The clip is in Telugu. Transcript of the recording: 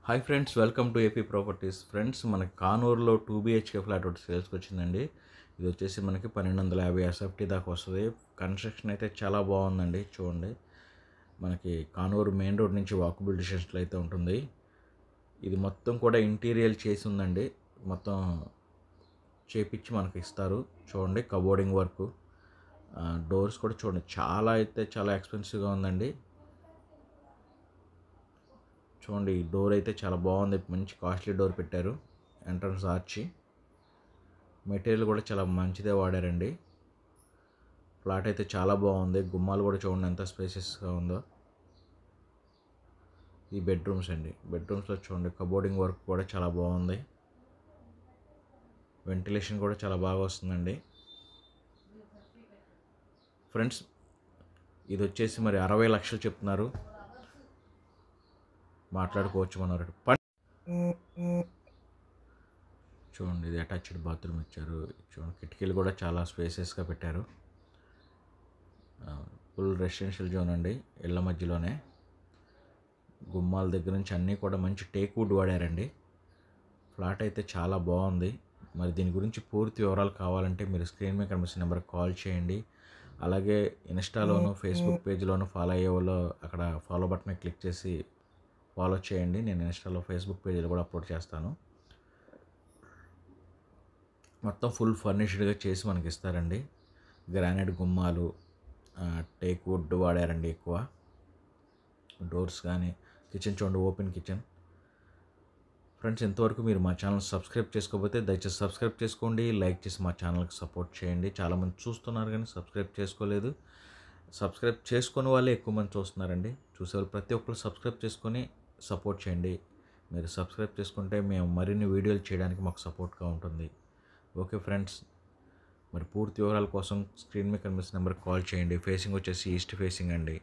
Hi friends, welcome to AP properties. Friends, మనకి కానూరులో 2 BHK ఫ్లాట్ ఒకటి సేల్స్కి వచ్చిందండి. ఇది వచ్చేసి మనకి 1250 SFT దాకా వస్తుంది. కన్స్ట్రక్షన్ అయితే చాలా బాగుందండి. చూడండి, మనకి కానూరు మెయిన్ రోడ్ నుంచి వాకబుల్ డిస్టెన్స్లో అయితే ఉంటుంది. ఇది మొత్తం కూడా ఇంటీరియర్ చేసి ఉందండి. మొత్తం చేపించి మనకి ఇస్తారు. చూడండి, కబోర్డింగ్ వర్క్, డోర్స్ కూడా చూడండి, చాలా ఎక్స్పెన్సివ్గా ఉందండి. చూడండి, ఈ డోర్ అయితే చాలా బాగుంది. మంచి కాస్ట్లీ డోర్ పెట్టారు. ఎంట్రన్స్ ఆర్చి మెటీరియల్ కూడా చాలా మంచిదే వాడారండి. ఫ్లాట్ అయితే చాలా బాగుంది. గుమ్మాలు కూడా చూడండి ఎంత స్పేసెస్గా ఉందో. ఈ బెడ్రూమ్స్ అండి. బెడ్రూమ్స్లో చూడండి, కబోర్డింగ్ వర్క్ కూడా చాలా బాగుంది. వెంటిలేషన్ కూడా చాలా బాగా వస్తుందండి. ఫ్రెండ్స్, ఇది వచ్చేసి మరి 60 లక్షలు చెప్తున్నారు. మాట్లాడుకోవచ్చు మనం. చూడండి, ఇది అటాచ్డ్ బాత్రూమ్ ఇచ్చారు. చూడండి, కిటికీలు కూడా చాలా స్పేసెస్గా పెట్టారు. ఫుల్ రెసిడెన్షియల్ జోన్ అండి. ఇళ్ళ మధ్యలోనే గుమ్మాల దగ్గర నుంచి అన్నీ కూడా మంచి టేక్ వుడ్ వాడారండి. ఫ్లాట్ అయితే చాలా బాగుంది. మరి దీని గురించి పూర్తి వివరాలు కావాలంటే మీరు స్క్రీన్ మీద కనిపిస్తున్న నెంబర్కి కాల్ చేయండి. అలాగే ఇన్స్టాలోను ఫేస్బుక్ పేజ్లోను ఫాలో అయ్యే వాళ్ళు అక్కడ ఫాలో బటన్ క్లిక్ చేసి ఫాలో చేయండి. నేను ఇన్స్టాలో ఫేస్బుక్ పేజీలో కూడా అప్లోడ్ చేస్తాను. మొత్తం ఫుల్ ఫర్నిష్డ్గా చేసి మనకి ఇస్తారండి. గ్రానైట్ గుమ్మాలు, టేక్ వుడ్ వాడారండి ఎక్కువ. డోర్స్ కానీ, కిచెన్ చూడండి, ఓపెన్ కిచెన్. ఫ్రెండ్స్, ఇంతవరకు మీరు మా ఛానల్ సబ్స్క్రైబ్ చేసుకోకపోతే దయచేసి సబ్స్క్రైబ్ చేసుకోండి. లైక్ చేసి మా ఛానల్కి సపోర్ట్ చేయండి. చాలామంది చూస్తున్నారు కానీ సబ్స్క్రైబ్ చేసుకోలేదు. సబ్స్క్రైబ్ చేసుకునే వాళ్ళే ఎక్కువ మంది చూస్తున్నారండి. చూసేవాళ్ళు ప్రతి ఒక్కరు సబ్స్క్రైబ్ చేసుకొని సపోర్ట్ చేయండి. మీరు సబ్స్క్రైబ్ చేసుకుంటే మేము మరిన్ని వీడియోలు చేయడానికి మాకు సపోర్ట్గా ఉంటుంది. ఓకే ఫ్రెండ్స్, మరి పూర్తి వివరాల కోసం స్క్రీన్ మీద కనిపిస్తున్న నెంబర్కి కాల్ చేయండి. ఫేసింగ్ వచ్చేసి ఈస్ట్ ఫేసింగ్ అండి.